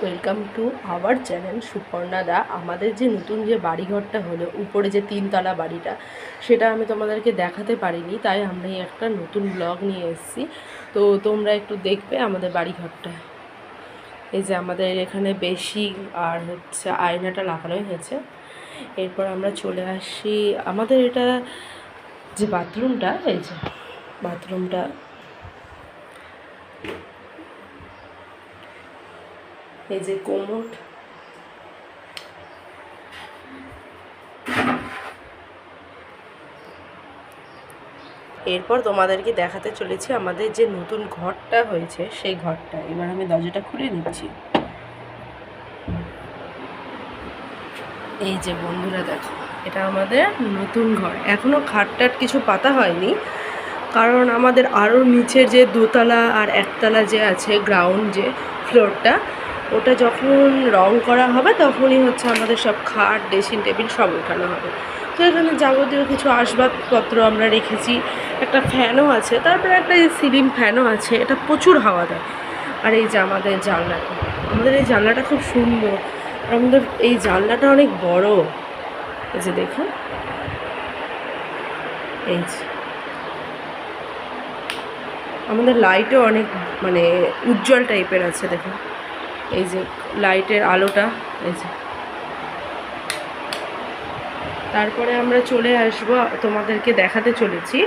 Welcome to our channel Suparna da. আমাদের যে নতুন যে বাড়িঘরটা হলো, উপরে যে 3তলা বাড়িটা, সেটা আমি তোমাদেরকে দেখাতে পারিনি, তাই আমরা একটা নতুন ব্লগ নিয়ে এসেছি। তো তোমরা একটু দেখবে আমাদের বাড়িঘরটা। এই যে আমাদের এখানে বেশি আর হচ্ছে আয়নাটা লাগানোই হয়েছে। এরপর আমরা চলে আসি আমাদের এটা যে বাথরুমটা, এই যে বাথরুমটা, এই যে কোমোড, এরপর তোমাদেরকে দেখাতে চলেছি আমাদের যে নতুন ঘরটা হয়েছে সেই ঘরটা। এবার আমি দরজাটা খুলে নিচ্ছি। এই যে বন্ধুরা দেখো, এটা আমাদের নতুন ঘর। এখনও খাটটাট কিছু পাতা হয়নি, কারণ আমাদের আরও নিচের যে 2তলা আর 1তলা যে আছে, গ্রাউন্ড যে ফ্লোরটা, ওটা যখন রং করা হবে তখনই হচ্ছে আমাদের সব খাট, ড্রেসিং টেবিল সব ওঠানো হবে। তো এখানে যাবতীয় কিছু আসবাবপত্র আমরা রেখেছি, একটা ফ্যানও আছে, তারপরে একটা সিলিং ফ্যানও আছে, এটা প্রচুর হাওয়া দেয়। আর এই যে আমাদের জানলাটা, আমাদের এই জানলাটা খুব সুন্দর, আমাদের এই জানলাটা অনেক বড়। এই যে দেখুন, এই যে আমাদের লাইটও অনেক মানে উজ্জ্বল টাইপের আছে, দেখুন এই যে লাইটের আলোটা। এই যে তারপরে আমরা চলে আসব, তোমাদেরকে দেখাতে চলেছি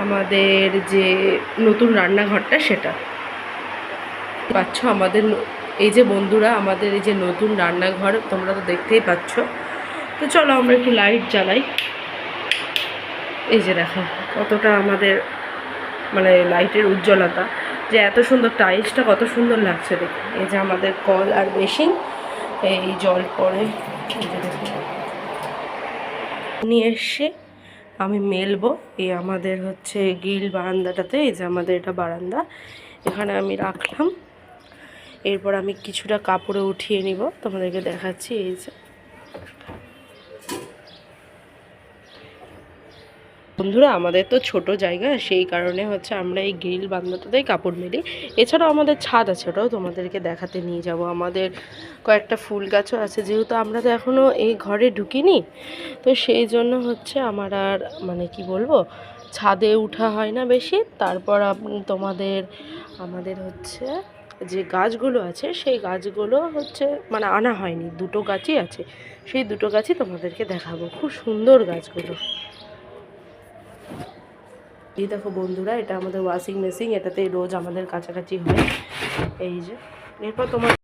আমাদের যে নতুন রান্নাঘরটা, সেটা পাচ্ছ আমাদের। এই যে বন্ধুরা, আমাদের এই যে নতুন রান্নাঘর তোমরা তো দেখতেই পাচ্ছ। তো চলো আমরা একটু লাইট জ্বালাই। এই যে দেখো কতটা আমাদের মানে লাইটের উজ্জ্বলতা, যে এত সুন্দর টাইলসটা কত সুন্দর লাগছে দেখে। এই যে আমাদের কল আর বেসিন, এই জল পড়ে নিয়ে এসে আমি মেলবো এই আমাদের হচ্ছে গ্রিল বারান্দাটাতে। এই যে আমাদের এটা বারান্দা, এখানে আমি রাখলাম। এরপর আমি কিছুটা কাপড়ে উঠিয়ে নিব, তোমাদেরকে দেখাচ্ছি। এই যে বন্ধুরা, আমাদের তো ছোট জায়গা, সেই কারণে হচ্ছে আমরা এই গ্রিল বারান্দাটাতেই কাপড় মেলি। এছাড়াও আমাদের ছাদ আছে, ওটাও তোমাদেরকে দেখাতে নিয়ে যাব। আমাদের কয়েকটা ফুল গাছও আছে, যেহেতু আমরা তো এখনও এই ঘরে ঢুকিনি, তো সেই জন্য হচ্ছে আমার আর মানে কি বলবো, ছাদে উঠা হয় না বেশি। তারপর আমাদের হচ্ছে যে গাছগুলো আছে, সেই গাছগুলো হচ্ছে মানে আনা হয়নি, 2টো গাছই আছে, সেই 2টো গাছই তোমাদেরকে দেখাবো। খুব সুন্দর গাছগুলো। এই দেখো বন্ধুরা, এটা আমাদের ওয়াশিং মেশিন, এটাতে রোজ আমাদের কাছাকাছি হয়। এই যে এরপর তোমার